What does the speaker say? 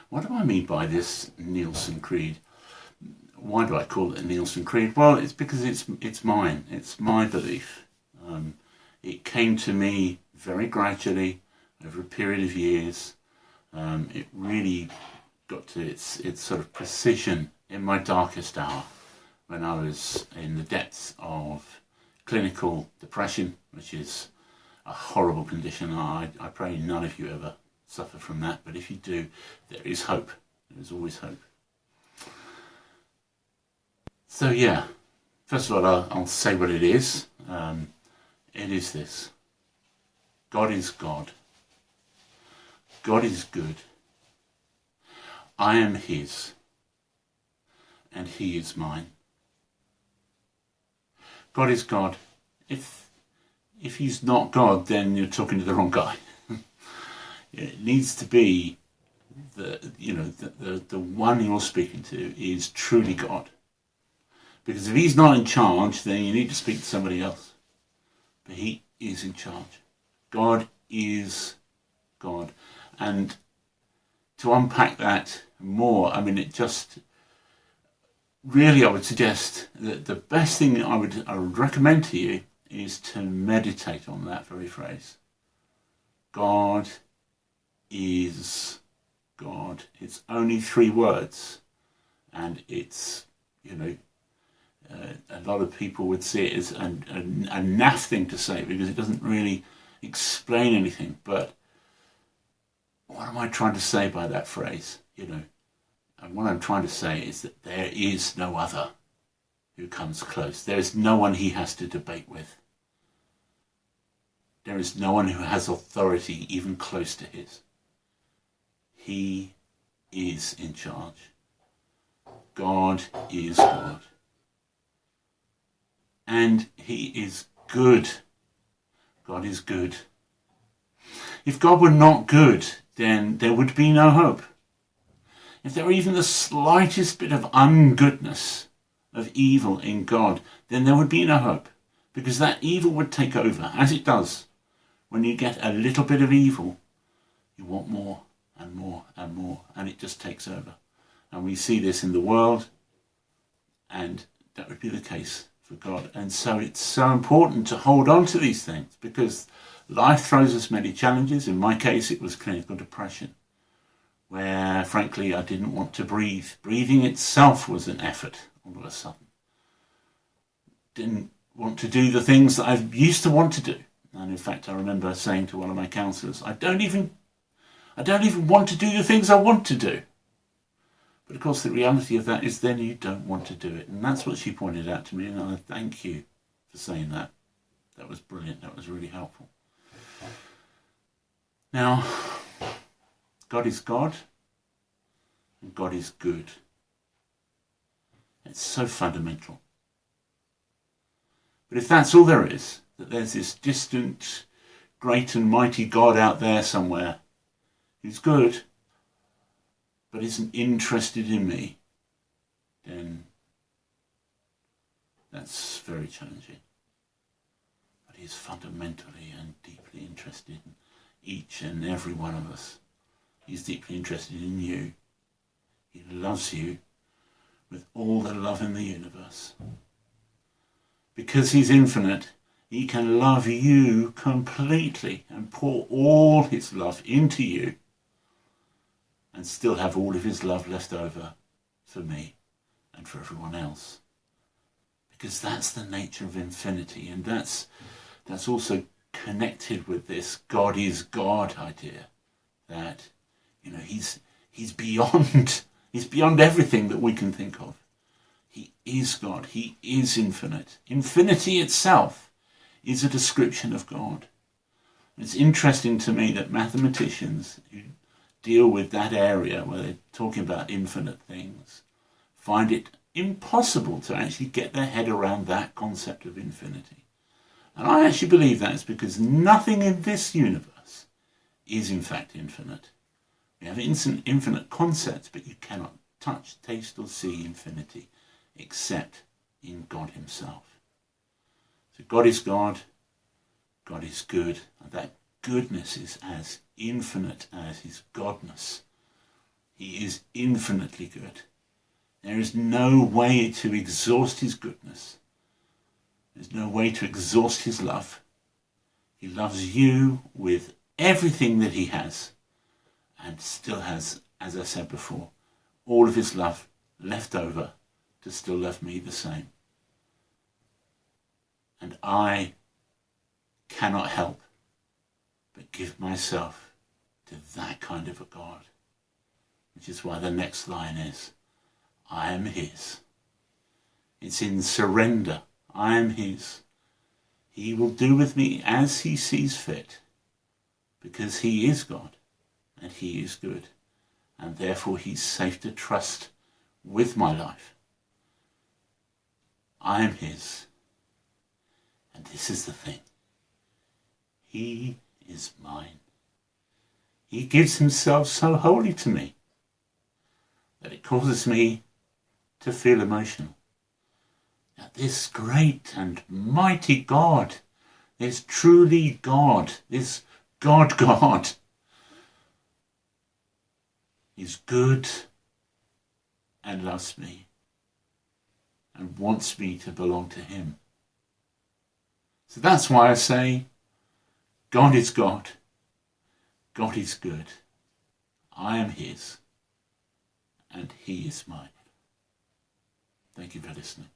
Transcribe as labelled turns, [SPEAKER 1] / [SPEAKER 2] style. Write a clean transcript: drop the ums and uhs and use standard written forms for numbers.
[SPEAKER 1] What do I mean by this Nielsen Creed? Why do I call it a Nielsen Creed? Well, it's because it's mine. It's my belief. It came to me very gradually over a period of years. It really got to its sort of precision in my darkest hour, when I was in the depths of clinical depression, which is a horrible condition. I pray none of you ever suffer from that, but if you do, there is hope. There is always hope. So yeah, first of all, I'll say what it is. It is this. God is God. God is good. I am his, and he is mine. God is God. If he's not God, then you're talking to the wrong guy. It needs to be the one you're speaking to is truly God. Because if he's not in charge, then you need to speak to somebody else. But he is in charge. God is God. And to unpack that more, I mean, it just really, I would suggest that the best thing I would recommend to you is to meditate on that very phrase. God is God. It's only 3 words, and it's, a lot of people would see it as a naff thing to say, because it doesn't really explain anything. But what am I trying to say by that phrase? And what I'm trying to say is that there is no other who comes close. There is no one he has to debate with. There is no one who has authority even close to his. He is in charge. God is God. And he is good. God is good. If God were not good, then there would be no hope. If there were even the slightest bit of ungoodness, of evil in God, then there would be no hope. Because that evil would take over, as it does. When you get a little bit of evil, you want more and more and more, and it just takes over. And we see this in the world, and that would be the case for God. And so it's so important to hold on to these things, because life throws us many challenges. In my case, it was clinical depression, where frankly I didn't want to breathe. Breathing itself was an effort all of a sudden. Didn't want to do the things that I used to want to do. And in fact, I remember saying to one of my counsellors, I don't even want to do the things I want to do. But of course, the reality of that is then you don't want to do it. And that's what she pointed out to me, and I thank you for saying that. That was brilliant. That was really helpful. Now, God is God, and God is good. It's so fundamental. But if that's all there is, that there's this distant, great and mighty God out there somewhere who's good, but isn't interested in me, then that's very challenging. But he's fundamentally and deeply interested in each and every one of us. He's deeply interested in you. He loves you with all the love in the universe. Because he's infinite, he can love you completely and pour all his love into you, and still have all of his love left over for me and for everyone else. Because that's the nature of infinity, and that's also connected with this God is God idea, that he's beyond everything that we can think of. He is God. He is infinite. Infinity itself is a description of God. It's interesting to me that mathematicians who deal with that area where they're talking about infinite things find it impossible to actually get their head around that concept of infinity. And I actually believe that is because nothing in this universe is in fact infinite. We have infinite concepts, but you cannot touch, taste or see infinity except in God himself. So God is God, God is good, and that goodness is as infinite as his godness. He is infinitely good. There is no way to exhaust his goodness. There's no way to exhaust his love. He loves you with everything that he has, and still has, as I said before, all of his love left over to still love me the same. And I cannot help but give myself to that kind of a God. Which is why the next line is, I am his. It's in surrender. I am his. He will do with me as he sees fit, because he is God and he is good, and therefore he's safe to trust with my life. I am his. And this is the thing. He is mine. He gives himself so wholly to me that it causes me to feel emotional. That this great and mighty God, this truly God, this God, is good and loves me and wants me to belong to him. So that's why I say, God is God. God is good. I am his. And he is mine. Thank you for listening.